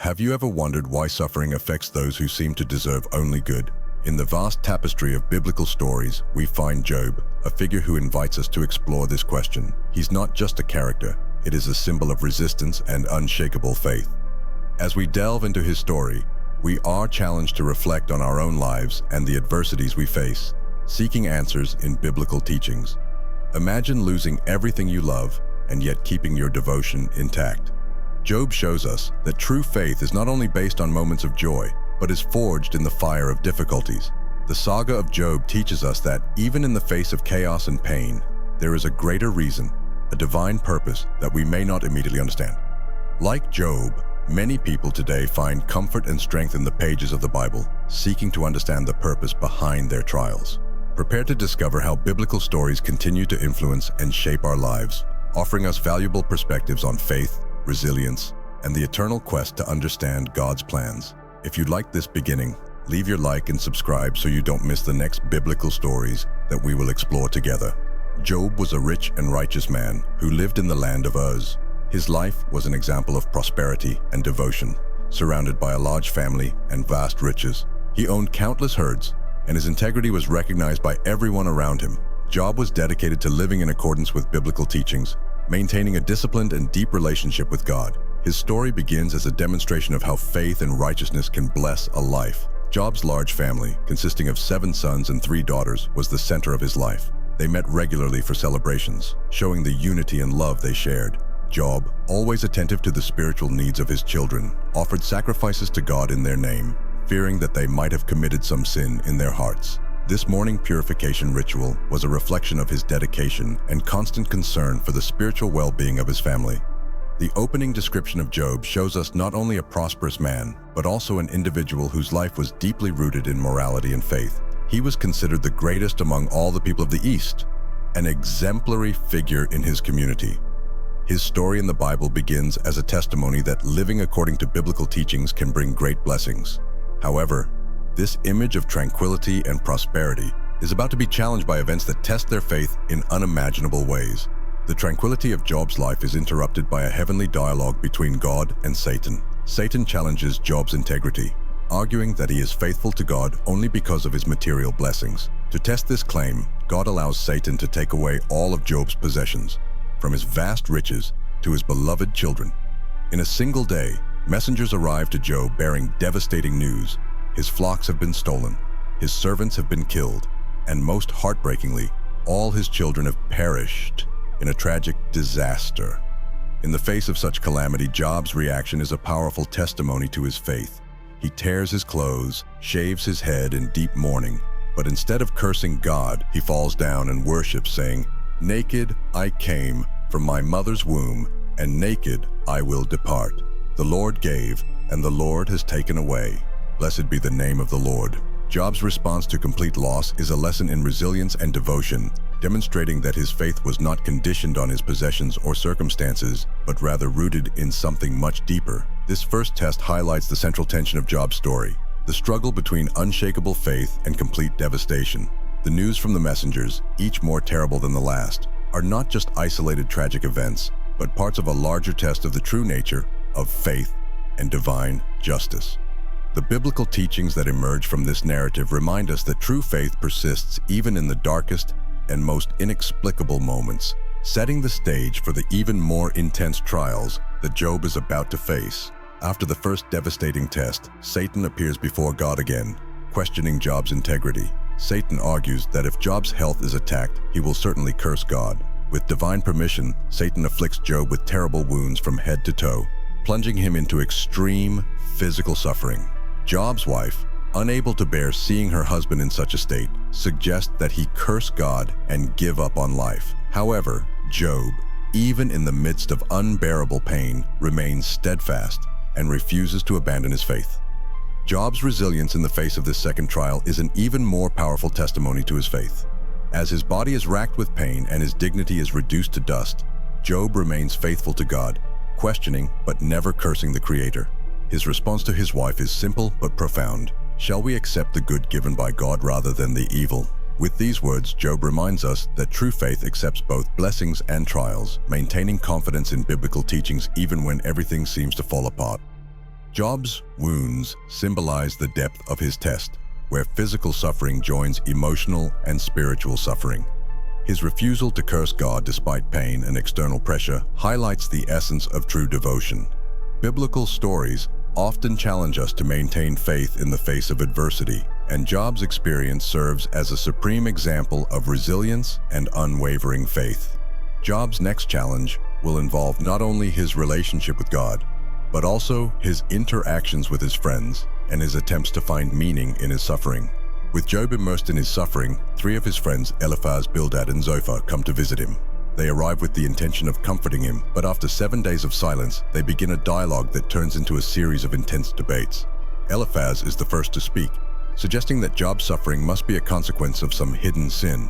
Have you ever wondered why suffering affects those who seem to deserve only good? In the vast tapestry of biblical stories, we find Job, a figure who invites us to explore this question. He's not just a character, it is a symbol of resistance and unshakable faith. As we delve into his story, we are challenged to reflect on our own lives and the adversities we face, seeking answers in biblical teachings. Imagine losing everything you love and yet keeping your devotion intact. Job shows us that true faith is not only based on moments of joy, but is forged in the fire of difficulties. The saga of Job teaches us that even in the face of chaos and pain, there is a greater reason, a divine purpose that we may not immediately understand. Like Job, many people today find comfort and strength in the pages of the Bible, seeking to understand the purpose behind their trials. Prepare to discover how biblical stories continue to influence and shape our lives, offering us valuable perspectives on faith, resilience, and the eternal quest to understand God's plans. If you like this beginning, leave your like and subscribe so you don't miss the next biblical stories that we will explore together. Job was a rich and righteous man who lived in the land of Uz. His life was an example of prosperity and devotion, surrounded by a large family and vast riches. He owned countless herds, and his integrity was recognized by everyone around him. Job was dedicated to living in accordance with biblical teachings, maintaining a disciplined and deep relationship with God. His story begins as a demonstration of how faith and righteousness can bless a life. Job's large family, consisting of 7 sons and 3 daughters, was the center of his life. They met regularly for celebrations, showing the unity and love they shared. Job, always attentive to the spiritual needs of his children, offered sacrifices to God in their name, fearing that they might have committed some sin in their hearts. This morning purification ritual was a reflection of his dedication and constant concern for the spiritual well-being of his family. The opening description of Job shows us not only a prosperous man, but also an individual whose life was deeply rooted in morality and faith. He was considered the greatest among all the people of the East, an exemplary figure in his community. His story in the Bible begins as a testimony that living according to biblical teachings can bring great blessings. However, this image of tranquility and prosperity is about to be challenged by events that test their faith in unimaginable ways. The tranquility of Job's life is interrupted by a heavenly dialogue between God and Satan. Satan challenges Job's integrity, arguing that he is faithful to God only because of his material blessings. To test this claim, God allows Satan to take away all of Job's possessions, from his vast riches to his beloved children. In a single day, messengers arrive to Job bearing devastating news. His flocks have been stolen, his servants have been killed, and most heartbreakingly, all his children have perished in a tragic disaster. In the face of such calamity, Job's reaction is a powerful testimony to his faith. He tears his clothes, shaves his head in deep mourning, but instead of cursing God, he falls down and worships, saying, "Naked I came from my mother's womb, and naked I will depart. The Lord gave, and the Lord has taken away. Blessed be the name of the Lord." Job's response to complete loss is a lesson in resilience and devotion, demonstrating that his faith was not conditioned on his possessions or circumstances, but rather rooted in something much deeper. This first test highlights the central tension of Job's story, the struggle between unshakable faith and complete devastation. The news from the messengers, each more terrible than the last, are not just isolated tragic events, but parts of a larger test of the true nature of faith and divine justice. The biblical teachings that emerge from this narrative remind us that true faith persists even in the darkest and most inexplicable moments, setting the stage for the even more intense trials that Job is about to face. After the first devastating test, Satan appears before God again, questioning Job's integrity. Satan argues that if Job's health is attacked, he will certainly curse God. With divine permission, Satan afflicts Job with terrible wounds from head to toe, plunging him into extreme physical suffering. Job's wife, unable to bear seeing her husband in such a state, suggests that he curse God and give up on life. However, Job, even in the midst of unbearable pain, remains steadfast and refuses to abandon his faith. Job's resilience in the face of this second trial is an even more powerful testimony to his faith. As his body is racked with pain and his dignity is reduced to dust, Job remains faithful to God, questioning but never cursing the Creator. His response to his wife is simple but profound. Shall we accept the good given by God rather than the evil? With these words, Job reminds us that true faith accepts both blessings and trials, maintaining confidence in biblical teachings even when everything seems to fall apart. Job's wounds symbolize the depth of his test, where physical suffering joins emotional and spiritual suffering. His refusal to curse God despite pain and external pressure highlights the essence of true devotion. Biblical stories often challenge us to maintain faith in the face of adversity, and Job's experience serves as a supreme example of resilience and unwavering faith. Job's next challenge will involve not only his relationship with God, but also his interactions with his friends and his attempts to find meaning in his suffering. With Job immersed in his suffering, 3 of his friends, Eliphaz, Bildad, and Zophar, come to visit him. They arrive with the intention of comforting him, but after 7 days of silence, they begin a dialogue that turns into a series of intense debates. Eliphaz is the first to speak, suggesting that Job's suffering must be a consequence of some hidden sin.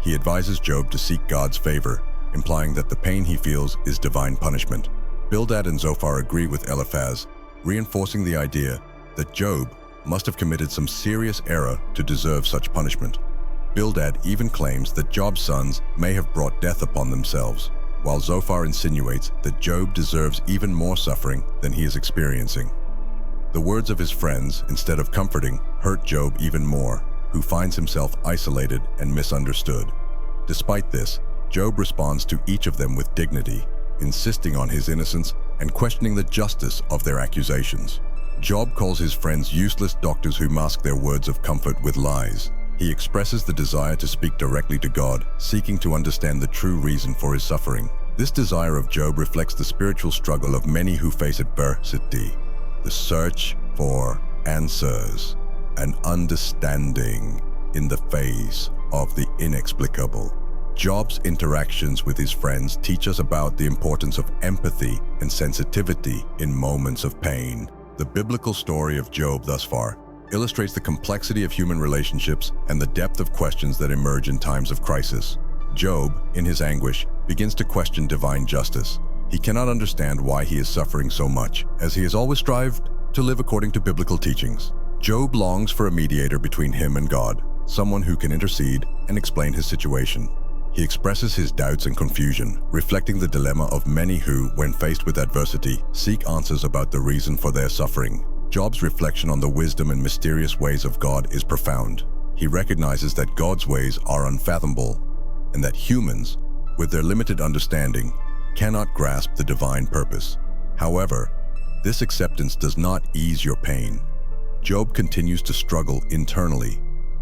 He advises Job to seek God's favor, implying that the pain he feels is divine punishment. Bildad and Zophar agree with Eliphaz, reinforcing the idea that Job must have committed some serious error to deserve such punishment. Bildad even claims that Job's sons may have brought death upon themselves, while Zophar insinuates that Job deserves even more suffering than he is experiencing. The words of his friends, instead of comforting, hurt Job even more, who finds himself isolated and misunderstood. Despite this, Job responds to each of them with dignity, insisting on his innocence and questioning the justice of their accusations. Job calls his friends useless doctors who mask their words of comfort with lies. He expresses the desire to speak directly to God, seeking to understand the true reason for his suffering. This desire of Job reflects the spiritual struggle of many who face adversity, the search for answers and understanding in the face of the inexplicable. Job's interactions with his friends teach us about the importance of empathy and sensitivity in moments of pain. The biblical story of Job thus far illustrates the complexity of human relationships and the depth of questions that emerge in times of crisis. Job, in his anguish, begins to question divine justice. He cannot understand why he is suffering so much, as he has always strived to live according to biblical teachings. Job longs for a mediator between him and God, someone who can intercede and explain his situation. He expresses his doubts and confusion, reflecting the dilemma of many who, when faced with adversity, seek answers about the reason for their suffering. Job's reflection on the wisdom and mysterious ways of God is profound. He recognizes that God's ways are unfathomable, and that humans, with their limited understanding, cannot grasp the divine purpose. However, this acceptance does not ease your pain. Job continues to struggle internally,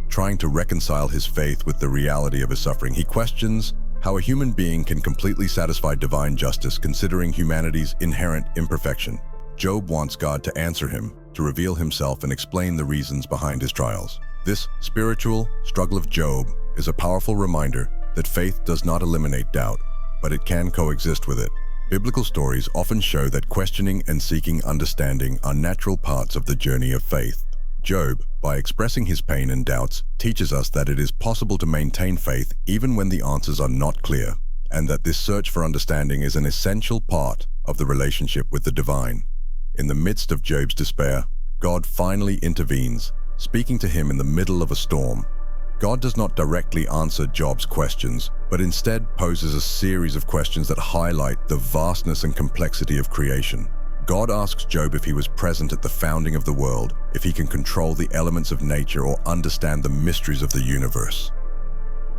trying to reconcile his faith with the reality of his suffering. He questions how a human being can completely satisfy divine justice considering humanity's inherent imperfection. Job wants God to answer him, to reveal himself and explain the reasons behind his trials. This spiritual struggle of Job is a powerful reminder that faith does not eliminate doubt, but it can coexist with it. Biblical stories often show that questioning and seeking understanding are natural parts of the journey of faith. Job, by expressing his pain and doubts, teaches us that it is possible to maintain faith even when the answers are not clear, and that this search for understanding is an essential part of the relationship with the divine. In the midst of Job's despair, God finally intervenes, speaking to him in the middle of a storm. God does not directly answer Job's questions, but instead poses a series of questions that highlight the vastness and complexity of creation. God asks Job if he was present at the founding of the world, if he can control the elements of nature or understand the mysteries of the universe.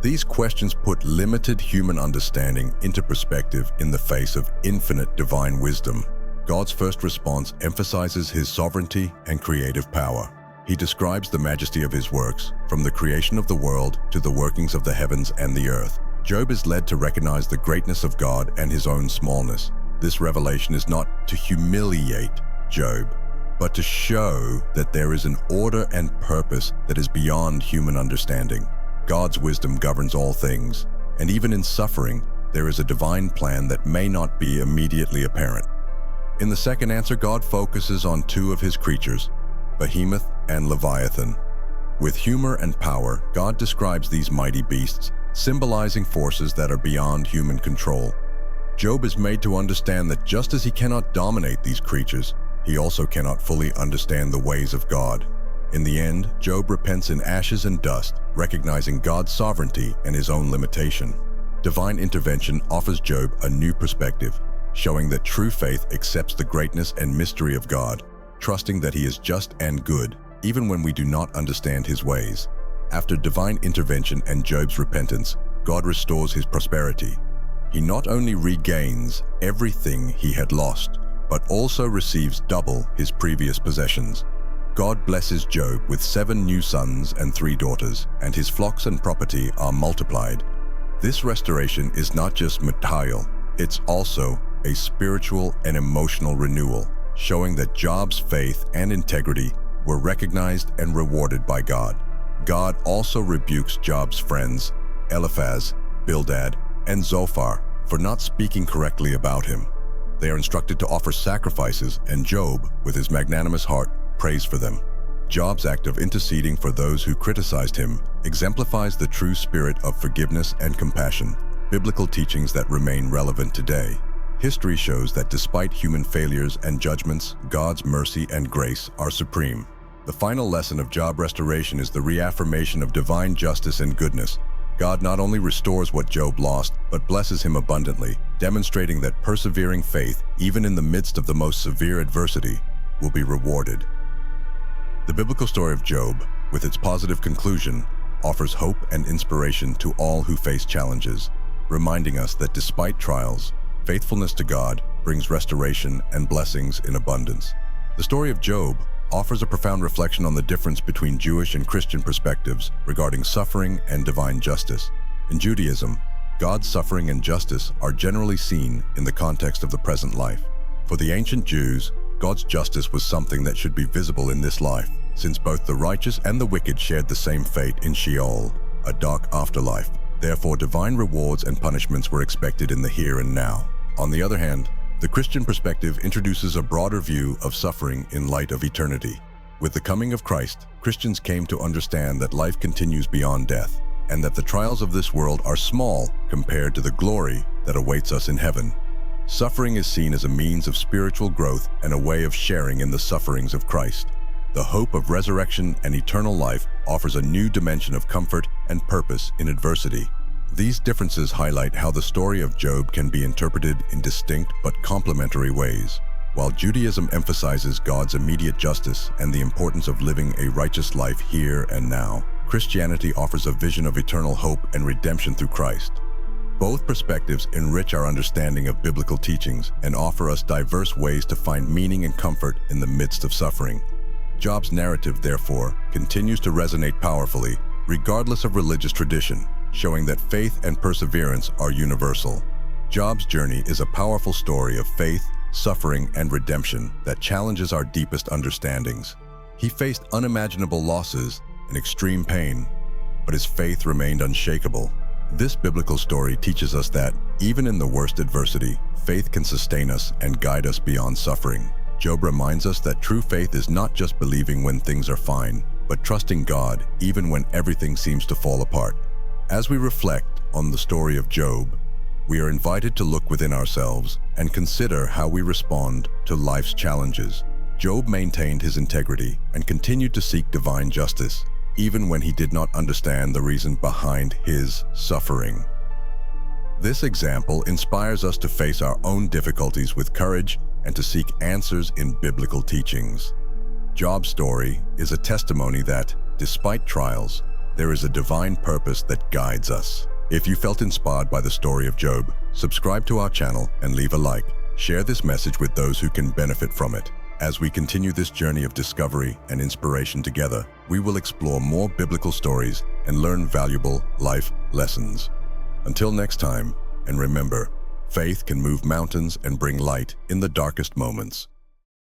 These questions put limited human understanding into perspective in the face of infinite divine wisdom. God's first response emphasizes his sovereignty and creative power. He describes the majesty of his works, from the creation of the world to the workings of the heavens and the earth. Job is led to recognize the greatness of God and his own smallness. This revelation is not to humiliate Job, but to show that there is an order and purpose that is beyond human understanding. God's wisdom governs all things, and even in suffering, there is a divine plan that may not be immediately apparent. In the second answer, God focuses on 2 of his creatures, Behemoth and Leviathan. With humor and power, God describes these mighty beasts, symbolizing forces that are beyond human control. Job is made to understand that just as he cannot dominate these creatures, he also cannot fully understand the ways of God. In the end, Job repents in ashes and dust, recognizing God's sovereignty and his own limitation. Divine intervention offers Job a new perspective, showing that true faith accepts the greatness and mystery of God. trusting that he is just and good, even when we do not understand his ways. After divine intervention and Job's repentance, God restores his prosperity. He not only regains everything he had lost, but also receives double his previous possessions. God blesses Job with 7 new sons and 3 daughters, and his flocks and property are multiplied. This restoration is not just material, it's also a spiritual and emotional renewal, showing that Job's faith and integrity were recognized and rewarded by God. God also rebukes Job's friends, Eliphaz, Bildad, and Zophar, for not speaking correctly about him. They are instructed to offer sacrifices, and Job, with his magnanimous heart, prays for them. Job's act of interceding for those who criticized him exemplifies the true spirit of forgiveness and compassion, biblical teachings that remain relevant today. History shows that despite human failures and judgments, God's mercy and grace are supreme. The final lesson of Job restoration is the reaffirmation of divine justice and goodness. God not only restores what Job lost, but blesses him abundantly, demonstrating that persevering faith, even in the midst of the most severe adversity, will be rewarded. The biblical story of Job, with its positive conclusion, offers hope and inspiration to all who face challenges, reminding us that despite trials, faithfulness to God brings restoration and blessings in abundance. The story of Job offers a profound reflection on the difference between Jewish and Christian perspectives regarding suffering and divine justice. In Judaism, God's suffering and justice are generally seen in the context of the present life. For the ancient Jews, God's justice was something that should be visible in this life, since both the righteous and the wicked shared the same fate in Sheol, a dark afterlife. Therefore, divine rewards and punishments were expected in the here and now. On the other hand, the Christian perspective introduces a broader view of suffering in light of eternity. With the coming of Christ, Christians came to understand that life continues beyond death, and that the trials of this world are small compared to the glory that awaits us in heaven. Suffering is seen as a means of spiritual growth and a way of sharing in the sufferings of Christ. The hope of resurrection and eternal life offers a new dimension of comfort and purpose in adversity. These differences highlight how the story of Job can be interpreted in distinct but complementary ways. While Judaism emphasizes God's immediate justice and the importance of living a righteous life here and now, Christianity offers a vision of eternal hope and redemption through Christ. Both perspectives enrich our understanding of biblical teachings and offer us diverse ways to find meaning and comfort in the midst of suffering. Job's narrative, therefore, continues to resonate powerfully, regardless of religious tradition, showing that faith and perseverance are universal. Job's journey is a powerful story of faith, suffering, and redemption that challenges our deepest understandings. He faced unimaginable losses and extreme pain, but his faith remained unshakable. This biblical story teaches us that, even in the worst adversity, faith can sustain us and guide us beyond suffering. Job reminds us that true faith is not just believing when things are fine, but trusting God even when everything seems to fall apart. As we reflect on the story of Job, we are invited to look within ourselves and consider how we respond to life's challenges. Job maintained his integrity and continued to seek divine justice, even when he did not understand the reason behind his suffering. This example inspires us to face our own difficulties with courage and to seek answers in biblical teachings. Job's story is a testimony that, despite trials, there is a divine purpose that guides us. If you felt inspired by the story of Job, subscribe to our channel and leave a like. Share this message with those who can benefit from it. As we continue this journey of discovery and inspiration together, we will explore more biblical stories and learn valuable life lessons. Until next time, and remember, faith can move mountains and bring light in the darkest moments.